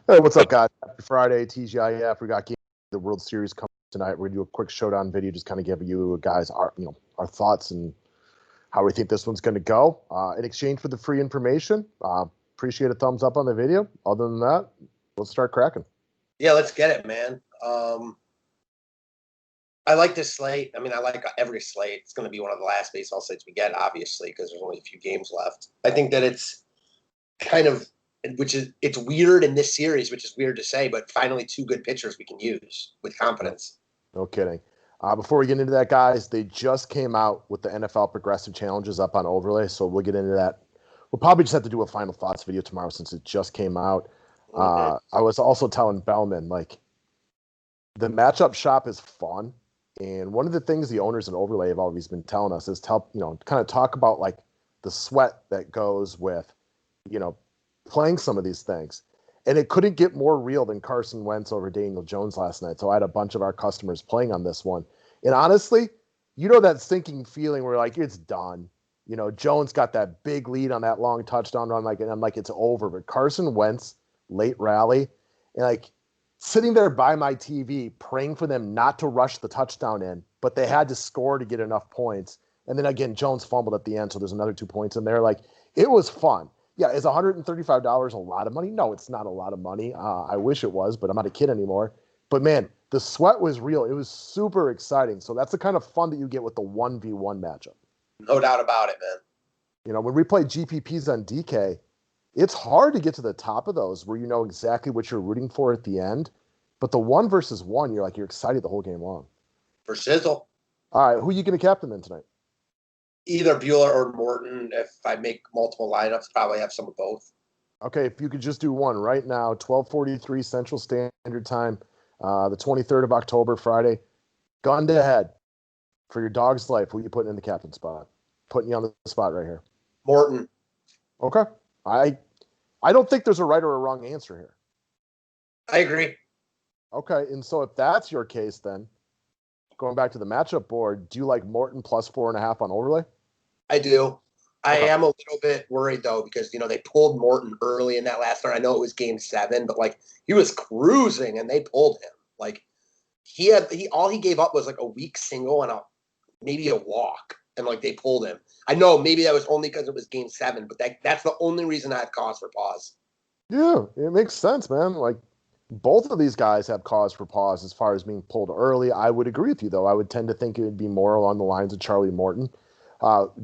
Hey, what's up, guys? Happy Friday, TGIF. We got the World Series coming tonight. We're gonna do a quick showdown video, just kind of give you guys our thoughts and how we think this one's going to go. In exchange for the free information, appreciate a thumbs up on the video. Other than that, let's start cracking. Yeah, let's get it, man. I like this slate. I mean, I like every slate. It's going to be one of the last baseball slates we get, obviously, because there's only a few games left. I think that it's kind of, it's weird in this series, which is weird to say, but finally two good pitchers we can use with confidence. No kidding. Before we get into that, guys, they just came out with the NFL Progressive Challenges up on Overlay, so we'll get into that. We'll probably just have to do a final thoughts video tomorrow since it just came out. I was also telling Bellman, like, the matchup shop is fun. And one of the things the owners in Overlay have always been telling us is kind of talk about like the sweat that goes with, playing some of these things. And it couldn't get more real than Carson Wentz over Daniel Jones last night. So I had a bunch of our customers playing on this one. And honestly, that sinking feeling where like it's done. Jones got that big lead on that long touchdown run, and I'm like, it's over. But Carson Wentz, late rally, and like sitting there by my TV praying for them not to rush the touchdown in, but they had to score to get enough points. And then again, Jones fumbled at the end, so there's another 2 points in there. Like, it was fun. Yeah, is $135 a lot of money? No, it's not a lot of money. I wish it was, but I'm not a kid anymore. But man, the sweat was real. It was super exciting. So that's the kind of fun that you get with the 1v1 matchup. No doubt about it, man. When we play GPPs on DK, it's hard to get to the top of those where you know exactly what you're rooting for at the end. But the 1 versus 1, you're excited the whole game long. For sizzle. All right, who are you going to captain then tonight? Either Bueller or Morton. If I make multiple lineups, probably have some of both. Okay, if you could just do one right now, 12:43 Central Standard Time, the 23rd of October, Friday. Gun to head for your dog's life. Who are you putting in the captain spot? Putting you on the spot right here. Morton. Okay. I don't think there's a right or a wrong answer here. I agree. Okay, and so if that's your case, then going back to the matchup board, do you like Morton plus 4.5 on Overlay? I do. I am a little bit worried though because they pulled Morton early in that last start. I know it was Game 7, but like he was cruising and they pulled him. Like all he gave up was like a weak single and maybe a walk, and like they pulled him. I know maybe that was only because it was Game 7, but that's the only reason I have cause for pause. Yeah, it makes sense, man. Like, both of these guys have cause for pause as far as being pulled early. I would agree with you, though. I would tend to think it would be more along the lines of Charlie Morton.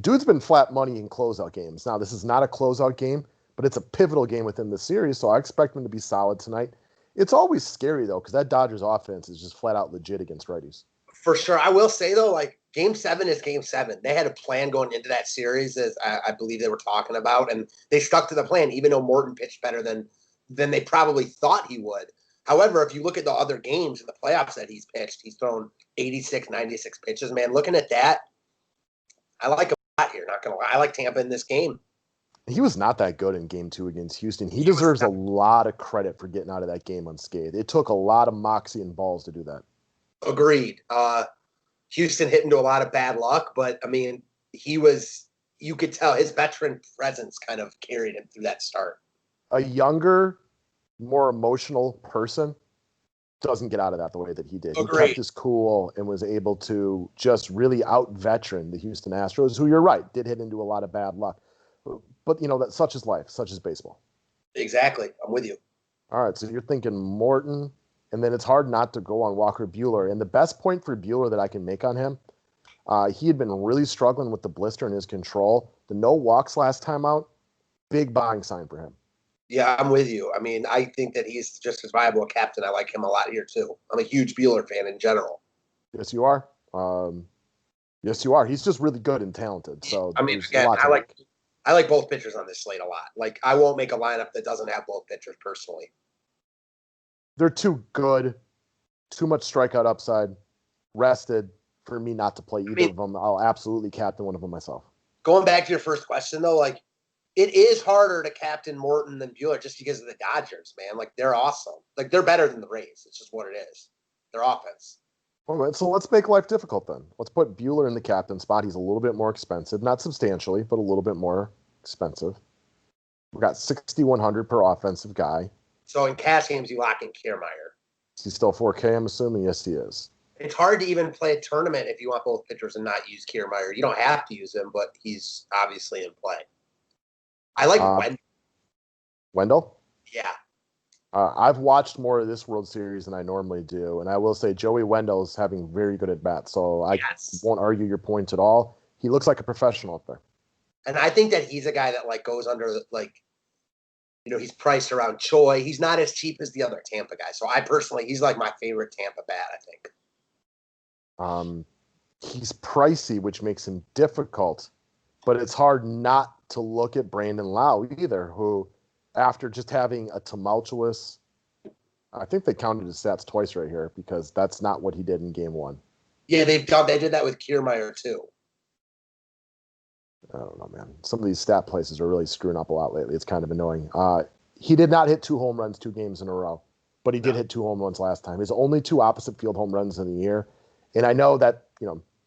Dude's been flat money in closeout games. Now, this is not a closeout game, but it's a pivotal game within the series, so I expect him to be solid tonight. It's always scary, though, because that Dodgers offense is just flat out legit against righties. For sure. I will say, though, like, Game 7 is Game 7. They had a plan going into that series, as I believe they were talking about, and they stuck to the plan, even though Morton pitched better than they probably thought he would. However, if you look at the other games in the playoffs that he's pitched, he's thrown 86, 96 pitches. Man, looking at that, I like him a lot here, not going to lie. I like Tampa in this game. He was not that good in Game 2 against Houston. He deserves a lot of credit for getting out of that game unscathed. It took a lot of moxie and balls to do that. Agreed. Houston hit into a lot of bad luck, but, I mean, you could tell his veteran presence kind of carried him through that start. A younger, more emotional person doesn't get out of that the way that he did. Agreed. He kept his cool and was able to just really out-veteran the Houston Astros, who, you're right, did hit into a lot of bad luck. But, that such is life, such is baseball. Exactly. I'm with you. All right, so you're thinking Morton, and then it's hard not to go on Walker Buehler. And the best point for Buehler that I can make on him, he had been really struggling with the blister in his control. The no walks last time out, big buying sign for him. Yeah, I'm with you. I mean, I think that he's just as viable a captain. I like him a lot here, too. I'm a huge Buehler fan in general. Yes, you are. Yes, you are. He's just really good and talented. So I mean, again, I like both pitchers on this slate a lot. Like, I won't make a lineup that doesn't have both pitchers personally. They're too good, too much strikeout upside, rested for me not to play either of them. I'll absolutely captain one of them myself. Going back to your first question, though, like, it is harder to captain Morton than Buehler just because of the Dodgers, man. Like, they're awesome. Like, they're better than the Rays. It's just what it is. Their offense. All right, so let's make life difficult then. Let's put Buehler in the captain spot. He's a little bit more expensive. Not substantially, but a little bit more expensive. We got $6,100 per offensive guy. So in cash games, you lock in Kiermeier. Is he still 4K, I'm assuming? Yes, he is. It's hard to even play a tournament if you want both pitchers and not use Kiermeier. You don't have to use him, but he's obviously in play. I like Wendell. Wendell? Yeah. I've watched more of this World Series than I normally do, and I will say Joey Wendell is having very good at bats, so I won't argue your points at all. He looks like a professional up there. And I think that he's a guy that like goes under he's priced around Choi. He's not as cheap as the other Tampa guy. So he's like my favorite Tampa bat, I think. He's pricey, which makes him difficult, but it's hard not to look at Brandon Lau either, who after just having a tumultuous, I think they counted his stats twice right here because that's not what he did in game one. Yeah, they did that with Kiermeier too. I don't know, man. Some of these stat places are really screwing up a lot lately. It's kind of annoying. He did not hit 2 home runs 2 games in a row, but he did hit 2 home runs last time. His only 2 opposite field home runs in the year. And I know that,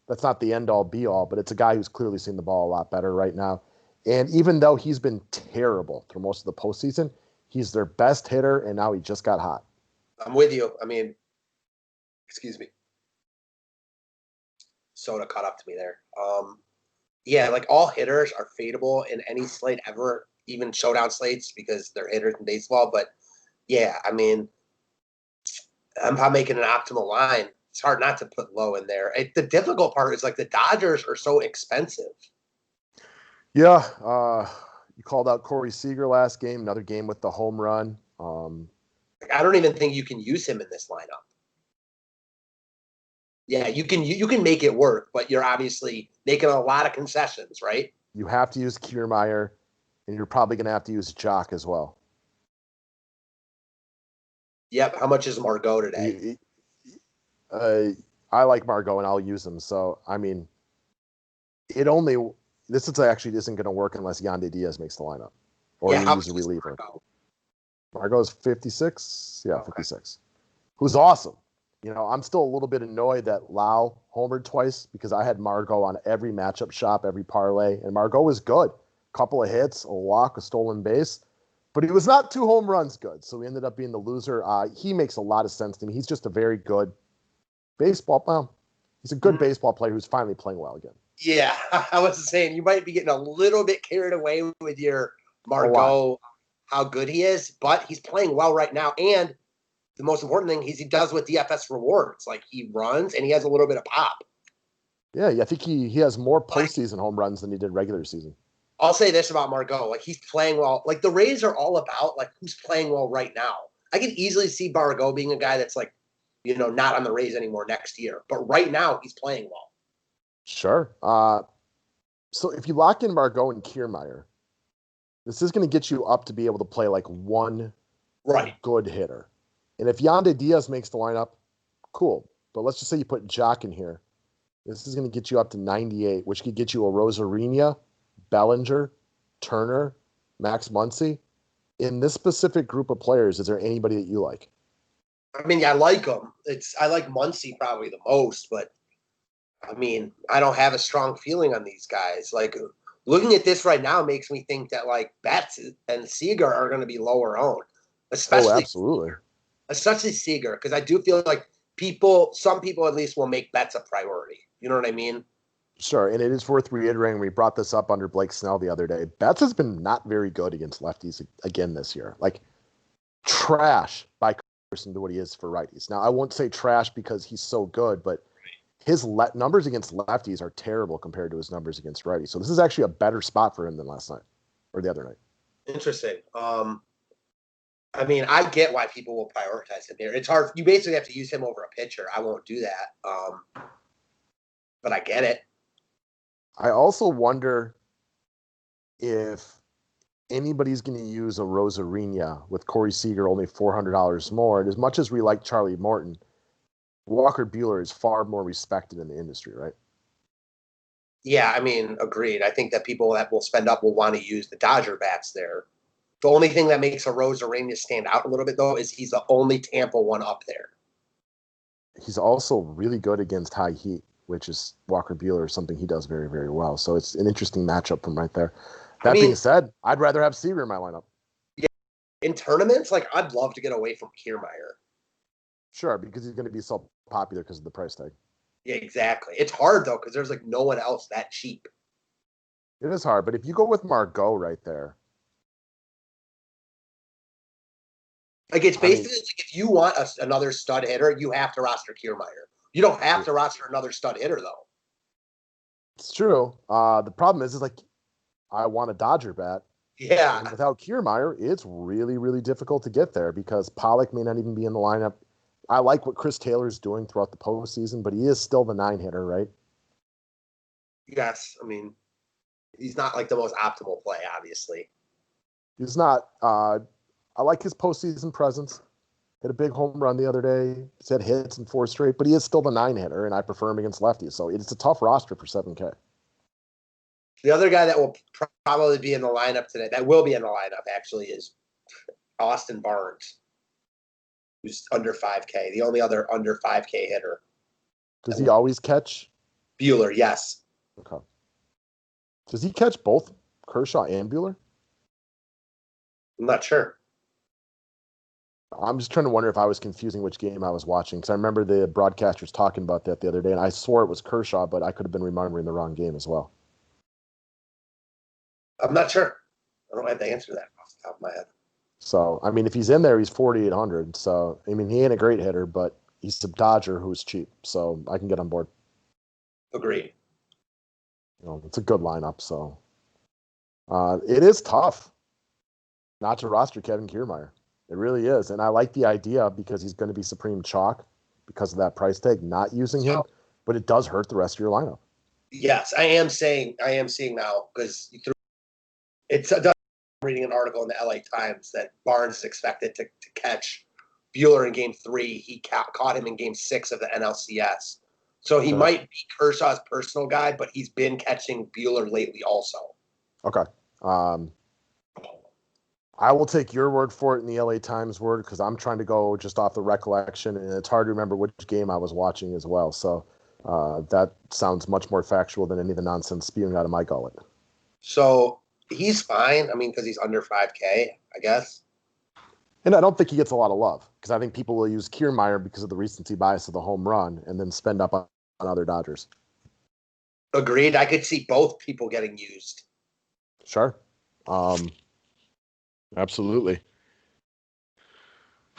that's not the end all be all, but it's a guy who's clearly seen the ball a lot better right now. And even though he's been terrible through most of the postseason, he's their best hitter, and now he just got hot. I'm with you. I mean, excuse me. Soda caught up to me there. Yeah, like all hitters are fadeable in any slate ever, even showdown slates because they're hitters in baseball. But yeah, I mean, I'm making an optimal line. It's hard not to put low in there. The difficult part is like the Dodgers are so expensive. Yeah, you called out Corey Seager last game, another game with the home run. I don't even think you can use him in this lineup. Yeah, you can make it work, but you're obviously making a lot of concessions, right? You have to use Kiermeier, and you're probably going to have to use Jock as well. Yep. How much is Margot today? I like Margot, and I'll use him. So, I mean, this actually isn't going to work unless Yandy Diaz makes the lineup. Or you use a reliever. Margot's 56? Yeah, okay. 56. Who's awesome. I'm still a little bit annoyed that Lau homered twice because I had Margot on every matchup shop, every parlay, and Margot was good. Couple of hits, a walk, a stolen base, but he was not 2 home runs good, so he ended up being the loser. He makes a lot of sense to me. He's just a very good he's a good baseball player who's finally playing well again. Yeah, I was saying you might be getting a little bit carried away with your Margot, how good he is, but he's playing well right now, and the most important thing is he does with DFS rewards. Like he runs and he has a little bit of pop. Yeah, I think he has more postseason home runs than he did regular season. I'll say this about Margot. Like he's playing well. Like the Rays are all about like who's playing well right now. I can easily see Margot being a guy that's like, not on the Rays anymore next year. But right now he's playing well. Sure. So if you lock in Margot and Kiermeier, this is going to get you up to be able to play like one good hitter. And if Yandy Diaz makes the lineup, cool. But let's just say you put Jock in here. This is going to get you up to 98, which could get you a Rosarina, Bellinger, Turner, Max Muncy. In this specific group of players, is there anybody that you like? I mean, I like them. I like Muncy probably the most, but I mean, I don't have a strong feeling on these guys. Like looking at this right now makes me think that like Betts and Seeger are going to be lower owned, absolutely. Especially Seeger, because I do feel like some people at least will make Betts a priority. You know what I mean? Sure, and it is worth reiterating. We brought this up under Blake Snell the other day. Betts has been not very good against lefties again this year. Like trash by comparison to what he is for righties. Now, I won't say trash because he's so good, but his numbers against lefties are terrible compared to his numbers against righties. So this is actually a better spot for him than last night or the other night. Interesting. I mean, I get why people will prioritize him here. It's hard. You basically have to use him over a pitcher. I won't do that. But I get it. I also wonder if anybody's going to use a Rosarina with Corey Seager only $400 more. And as much as we like Charlie Morton, Walker Buehler is far more respected in the industry, right? Yeah, I mean, agreed. I think that people that will spend up will want to use the Dodger bats there. The only thing that makes a Rosarina stand out a little bit, though, is he's the only Tampa one up there. He's also really good against high heat, which is Walker Buehler, something he does very, very well. So it's an interesting matchup from right there. That being said, I'd rather have Seager in my lineup. Yeah, In tournaments, like I'd love to get away from Kiermeier. Sure, because he's going to be so popular because of the price tag. Yeah, exactly. It's hard though because there's like no one else that cheap. It is hard, but if you go with Margot right there, Like it's I mean, basically like if you want another stud hitter, you have to roster Kiermeier. You don't have to roster another stud hitter though. it's true. The problem is like I want a Dodger bat. Yeah. And without Kiermeier, it's really, really difficult to get there because Pollock may not even be in the lineup. I like what Chris Taylor's doing throughout the postseason, but he is still the 9 hitter, right? Yes. I mean, he's not like the most optimal play, obviously. He's not. I like his postseason presence. Hit a big home run the other day. He's had hits in 4 straight, but he is still the 9 hitter, and I prefer him against lefties. So it's a tough roster for 7K. The other guy that will probably be in the lineup today, that will be in the lineup actually, is Austin Barnes, who's under 5K, the only other under 5K hitter. Does he always catch? Bueller, yes. Okay. Does he catch both Kershaw and Bueller? I'm not sure. I'm just trying to wonder if I was confusing which game I was watching because I remember the broadcasters talking about that the other day, and I swore it was Kershaw, but I could have been remembering the wrong game as well. I'm not sure. I don't have the answer to that off the top of my head. So, I mean, if he's in there, he's 4,800. So, I mean, he ain't a great hitter, but he's a Dodger who's cheap. So, I can get on board. Agreed. You know, it's a good lineup. So, it is tough not to roster Kevin Kiermaier. It really is. And I like the idea because he's going to be supreme chalk because of that price tag, not using him, but it does hurt the rest of your lineup. Yes, I am seeing now because it's I'm reading an article in the LA Times that Barnes is expected to catch Bueller in game 3. He caught him in game 6 of the NLCS. So he might be Kershaw's personal guy, but he's been catching Bueller lately also. Okay. I will take your word for it in the LA Times word because I'm trying to go just off the recollection, and it's hard to remember which game I was watching as well. So that sounds much more factual than any of the nonsense spewing out of my gullet. So he's fine. I mean, because he's under 5K, I guess. And I don't think he gets a lot of love because I think people will use Kiermaier because of the recency bias of the home run and then spend up on other Dodgers. Agreed. I could see both people getting used. Sure. Absolutely.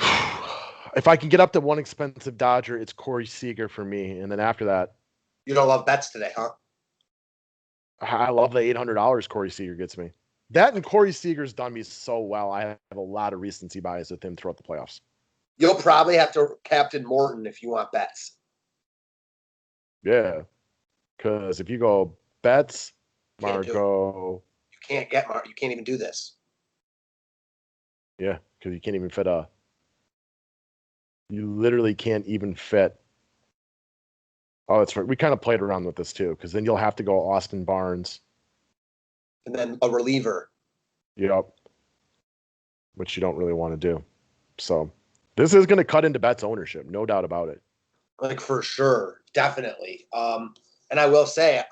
If I can get up to one expensive Dodger, it's Corey Seager for me. And then after that, you don't love bets today, huh? I love the $800 Corey Seager gets me. That and Corey Seager's done me so well. I have a lot of recency bias with him throughout the playoffs. You'll probably have to captain Morton if you want bets. Yeah. Because if you go bets, Margot. You can't get Margot. You can't even do this. Yeah, because you can't even fit you literally can't even fit. Oh, that's right. We kind of played around with this too, because then you'll have to go Austin Barnes. And then a reliever. Yep. Which you don't really want to do. So this is going to cut into Bet's ownership, no doubt about it. Like for sure. Definitely. And I will say,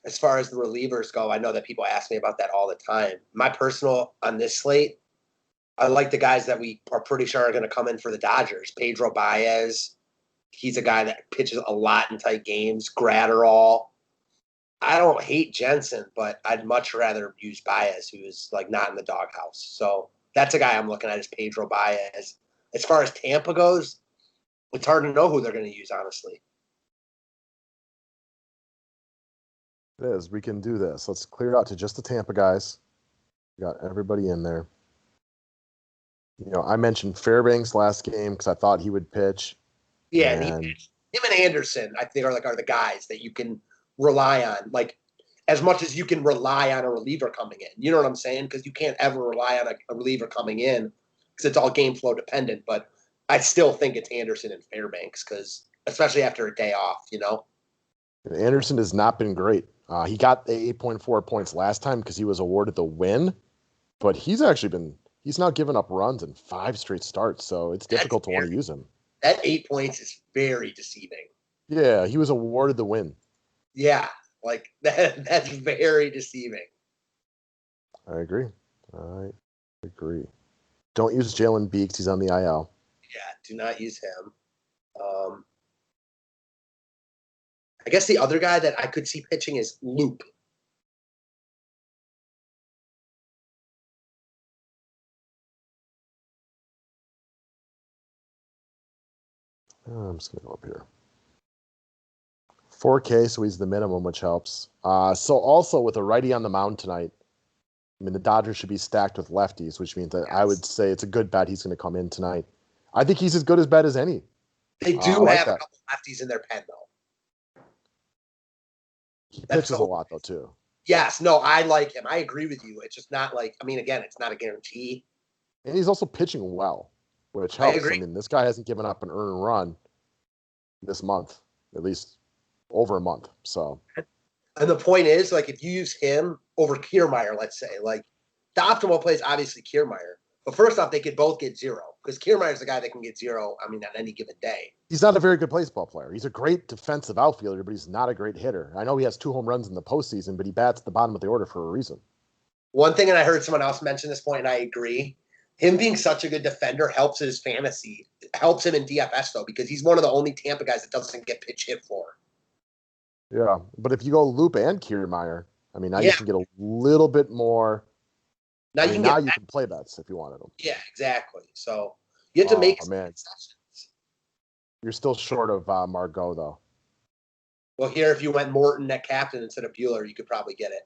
as far as the relievers go, I know that people ask me about that all the time. My personal on this slate, I like the guys that we are pretty sure are going to come in for the Dodgers. Pedro Baez, he's a guy that pitches a lot in tight games. Gratterall. I don't hate Jensen, but I'd much rather use Baez, who is like not in the doghouse. So that's a guy I'm looking at is Pedro Baez. As far as Tampa goes, it's hard to know who they're going to use, honestly. It is. We can do this. Let's clear it out to just the Tampa guys. We got everybody in there. You know, I mentioned Fairbanks last game because I thought he would pitch. Yeah, and him and Anderson, I think, are the guys that you can rely on, like as much as you can rely on a reliever coming in. You know what I'm saying? Because you can't ever rely on a reliever coming in because it's all game flow dependent. But I still think it's Anderson and Fairbanks because, especially after a day off, you know. Anderson has not been great. He got the 8.4 points last time because he was awarded the win, but he's now given up runs in 5 straight starts, so it's difficult to want to use him. That 8 points is very deceiving. Yeah, he was awarded the win. Yeah, like that's very deceiving. I agree. All right. Agree. Don't use Jalen Beeks. He's on the IL. Yeah, do not use him. I guess the other guy that I could see pitching is Loop. I'm just going to go up here. 4K, so he's the minimum, which helps. So also with a righty on the mound tonight, I mean, the Dodgers should be stacked with lefties, which means that I would say it's a good bet he's going to come in tonight. I think he's as good as bet as any. They do have a couple lefties in their pen, though. He pitches a lot, though, too. Yes, no, I like him. I agree with you. It's just not like, I mean, again, it's not a guarantee. And he's also pitching well, which helps. I mean, this guy hasn't given up an earned run this month, at least over a month. So, and the point is, like, if you use him over Kiermeier, let's say, like, the optimal play is obviously Kiermeier. But first off, they could both get zero because Kiermeier is the guy that can get zero, I mean, on any given day. He's not a very good baseball player. He's a great defensive outfielder, but he's not a great hitter. I know he has 2 home runs in the postseason, but he bats at the bottom of the order for a reason. One thing, and I heard someone else mention this point, and I agree, him being such a good defender helps his fantasy, helps him in DFS, though, because he's one of the only Tampa guys that doesn't get pitch hit for. Yeah, but if you go Loop and Kiermeier, I mean, now you can get a little bit more. Now you can play bets if you wanted them. Yeah, exactly. So you have to make some concessions. You're still short of Margot, though. Well, here, if you went Morton at captain instead of Buehler, you could probably get it.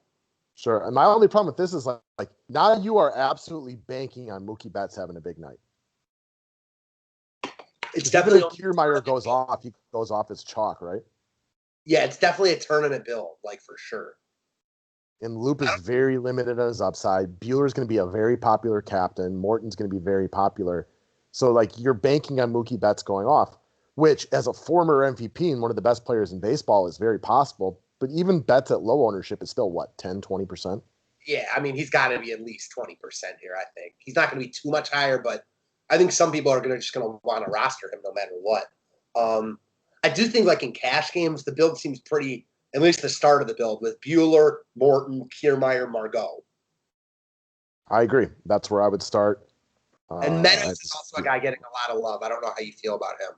Sure. And my only problem with this is like now you are absolutely banking on Mookie Betts having a big night. It's definitely if Kiermeier goes off, he goes off as chalk, right? Yeah, it's definitely a tournament build, like for sure. And Loop is very limited on his upside. Buehler's going to be a very popular captain. Morton's going to be very popular. So, like, you're banking on Mookie Betts going off, which, as a former MVP and one of the best players in baseball, is very possible. But even Betts at low ownership is still, 10, 20%? Yeah, I mean, he's got to be at least 20% here, I think. He's not going to be too much higher, but I think some people are just going to want to roster him no matter what. I do think, like, in cash games, the build seems pretty, at least the start of the build, with Buehler, Morton, Kiermeier, Margot. I agree. That's where I would start. And Meadows is also a guy getting a lot of love. I don't know how you feel about him.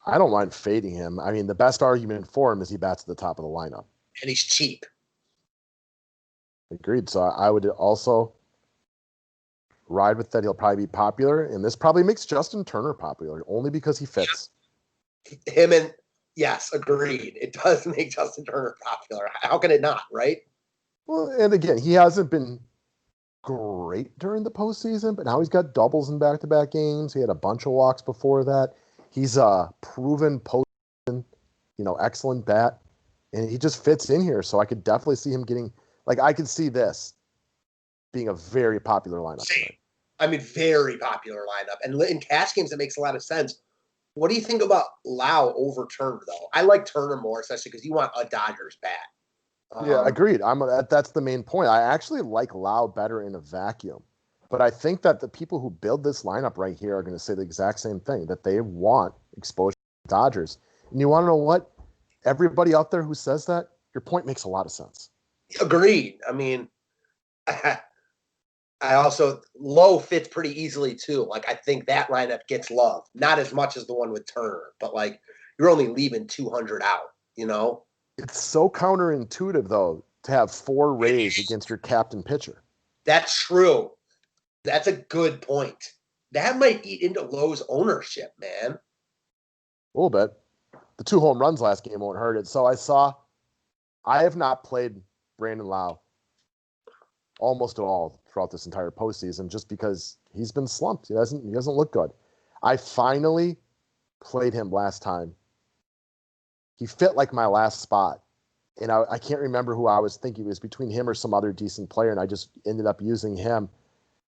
I don't mind fading him. I mean, the best argument for him is he bats at the top of the lineup. And he's cheap. Agreed. So I would also ride with that. He'll probably be popular. And this probably makes Justin Turner popular, only because he fits. Him and, yes, agreed. It does make Justin Turner popular. How can it not, right? Well, and again, he hasn't been great during the postseason, but now he's got doubles in back-to-back games. He had a bunch of walks before that. He's a proven postseason, excellent bat, and he just fits in here. So I could definitely see him getting, I could see this being a very popular lineup. I mean, very popular lineup. And in cash games, it makes a lot of sense. What do you think about Lau over Turner, though? I like Turner more, especially because you want a Dodgers bat. Yeah, agreed. That's the main point. I actually like Lau better in a vacuum. But I think that the people who build this lineup right here are going to say the exact same thing, that they want exposure to the Dodgers. And you want to know what? Everybody out there who says that, your point makes a lot of sense. Agreed. I mean, I also, Lowe fits pretty easily, too. I think that lineup gets love. Not as much as the one with Turner, but, you're only leaving 200 out, It's so counterintuitive, though, to have 4 Rays against your captain pitcher. That's true. That's a good point. That might eat into Lowe's ownership, man. A little bit. The 2 home runs last game won't hurt it. So I have not played Brandon Lau almost at all throughout this entire postseason just because he's been slumped. He doesn't look good. I finally played him last time. He fit my last spot. And I can't remember who I was thinking. It was between him or some other decent player, and I just ended up using him.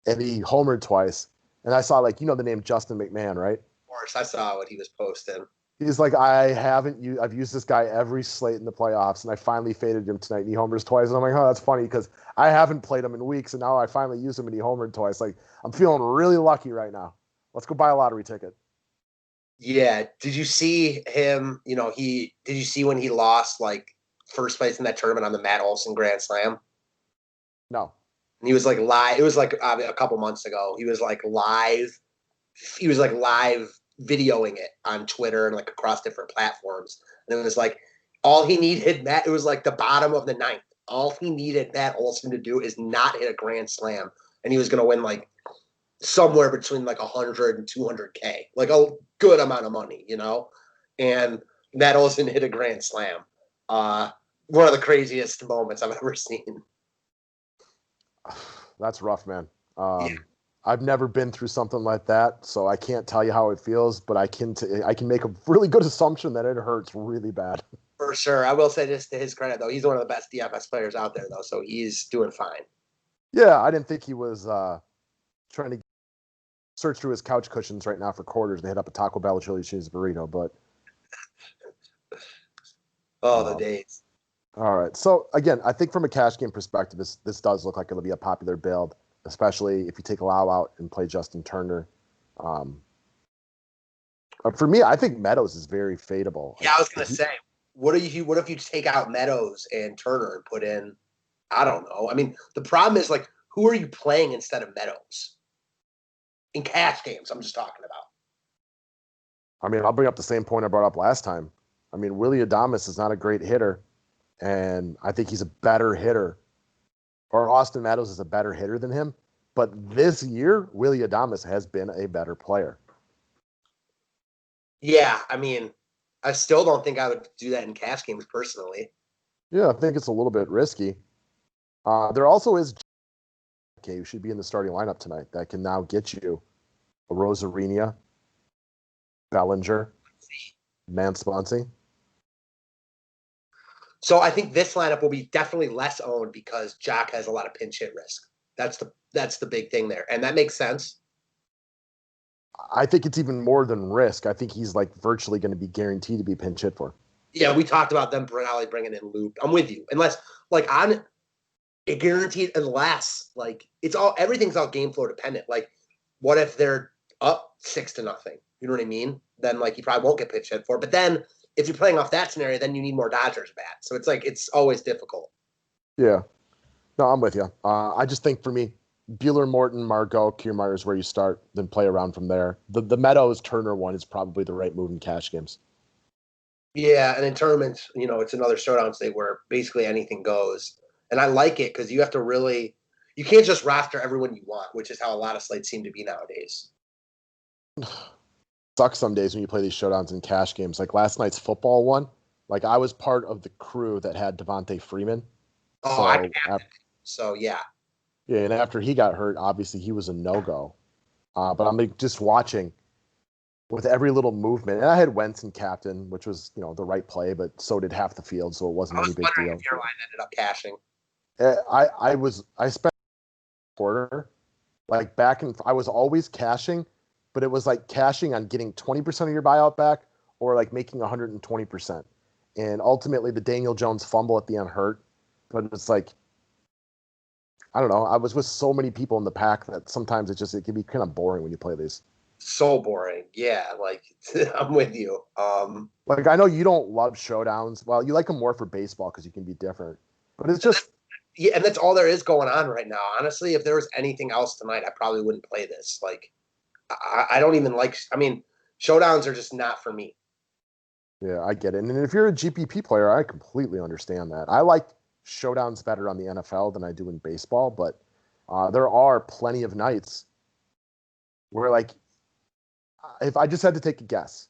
And he homered twice. And I saw, the name Justin McMahon, right? Of course, I saw what he was posting. He's like, I've used this guy every slate in the playoffs, and I finally faded him tonight, and he homers twice. And I'm like, oh, that's funny, because I haven't played him in weeks, and now I finally used him, and he homered twice. I'm feeling really lucky right now. Let's go buy a lottery ticket. Yeah. Did you see him, did you see when he lost, first place in that tournament on the Matt Olson Grand Slam? No. And he was like live. It was like a couple months ago. He was like live. He was like live videoing it on Twitter and like across different platforms. And it was like all he needed, Matt. It was like the bottom of the ninth. All he needed Matt Olson to do is not hit a grand slam, and he was going to win like somewhere between like 100 and 200K, like a good amount of money, you know. And Matt Olson hit a grand slam. One of the craziest moments I've ever seen. That's rough, man. Yeah. I've never been through something like that, so I can't tell you how it feels, but I can make a really good assumption that it hurts really bad. For sure. I will say this to his credit, though. He's one of the best DFS players out there, though, so he's doing fine. Yeah, I didn't think he was trying to search through his couch cushions right now for quarters to hit up a Taco Bell chili cheese burrito, but the days. All right. So again, I think from a cash game perspective, this does look like it'll be a popular build, especially if you take Lau out and play Justin Turner. For me, I think Meadows is very fadeable. Yeah, I was gonna say, what if you take out Meadows and Turner and put in, I don't know. I mean, the problem is like, who are you playing instead of Meadows? In cash games, I'm just talking about. I mean, I'll bring up the same point I brought up last time. I mean, Willie Adames is not a great hitter, and I think he's a better hitter. Or Austin Meadows is a better hitter than him. But this year, Willie Adames has been a better player. Yeah, I mean, I still don't think I would do that in cash games personally. Yeah, I think it's a little bit risky. There also is who should be in the starting lineup tonight that can now get you a Rosarina, Bellinger, Mansponsi. So I think this lineup will be definitely less owned because Jock has a lot of pinch hit risk. That's the big thing there, and that makes sense. I think it's even more than risk. I think he's like virtually going to be guaranteed to be pinch hit for. Yeah, we talked about them probably bringing in Loop. I'm with you, unless like on it guaranteed, unless like everything's all game flow dependent. Like, what if they're up 6-0? You know what I mean? Then like you probably won't get pinch hit for. But then if you're playing off that scenario, then you need more Dodgers bats. So it's like it's always difficult. Yeah. No, I'm with you. I just think for me, Buehler, Morton, Margot, Kiermeier is where you start, then play around from there. The Meadows Turner one is probably the right move in cash games. Yeah, and in tournaments, it's another showdown state where basically anything goes. And I like it because you have to really – you can't just roster everyone you want, which is how a lot of slates seem to be nowadays. Sucks some days when you play these showdowns in cash games. Like last night's football one, like I was part of the crew that had Devontae Freeman. Oh, I can't. So, yeah. Yeah, and after he got hurt, obviously he was a no-go. But I'm just watching with every little movement. And I had Wentz and captain, which was, the right play, but so did half the field, so it wasn't any big deal. If your line ended up cashing. I spent a quarter, like I was always cashing, but it was like cashing on getting 20% of your buyout back or like making 120%. And ultimately the Daniel Jones fumble at the end hurt, but it's like, I don't know. I was with so many people in the pack that sometimes it can be kind of boring when you play these. So boring. Yeah, like I'm with you. Like I know you don't love showdowns. Well, you like them more for baseball because you can be different. But it's just and that's all there is going on right now. Honestly, if there was anything else tonight, I probably wouldn't play this. Like I don't even like. I mean, showdowns are just not for me. Yeah, I get it. And if you're a GPP player, I completely understand that. I like showdowns better on the NFL than I do in baseball, but there are plenty of nights where, like, if I just had to take a guess,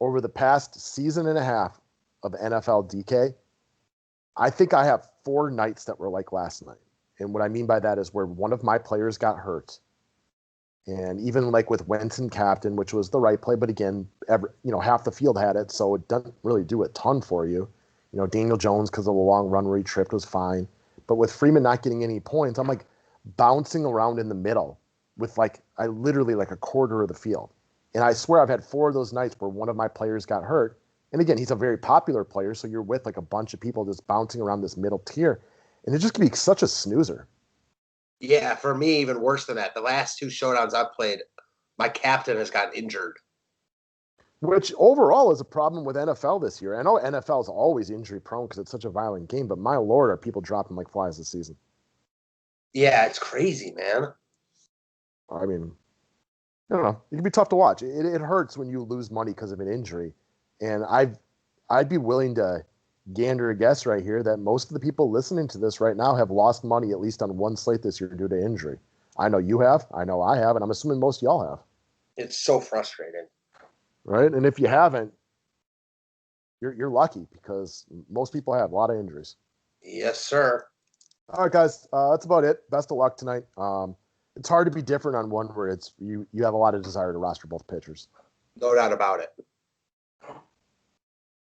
over the past season and a half of NFL DK, I think I have 4 nights that were like last night. And what I mean by that is where one of my players got hurt. And even like with Wentz and captain, which was the right play, but again, half the field had it, so it doesn't really do a ton for you. Daniel Jones, because of the long run where he tripped, was fine. But with Freeman not getting any points, I'm like bouncing around in the middle with I literally like a quarter of the field. And I swear I've had 4 of those nights where one of my players got hurt. And again, he's a very popular player, so you're with like a bunch of people just bouncing around this middle tier. And it just can be such a snoozer. Yeah, for me, even worse than that. The last 2 showdowns I've played, my captain has gotten injured. Which overall is a problem with NFL this year. I know NFL is always injury prone because it's such a violent game, but my Lord, are people dropping like flies this season? Yeah, it's crazy, man. I mean, I don't know. It can be tough to watch. It hurts when you lose money because of an injury. And I'd be willing to gander a guess right here that most of the people listening to this right now have lost money at least on one slate this year due to injury. I know you have. I know I have. And I'm assuming most of y'all have. It's so frustrating. Right. And if you haven't, you're lucky because most people have a lot of injuries. Yes, sir. All right, guys. That's about it. Best of luck tonight. It's hard to be different on one where it's you have a lot of desire to roster both pitchers. No doubt about it.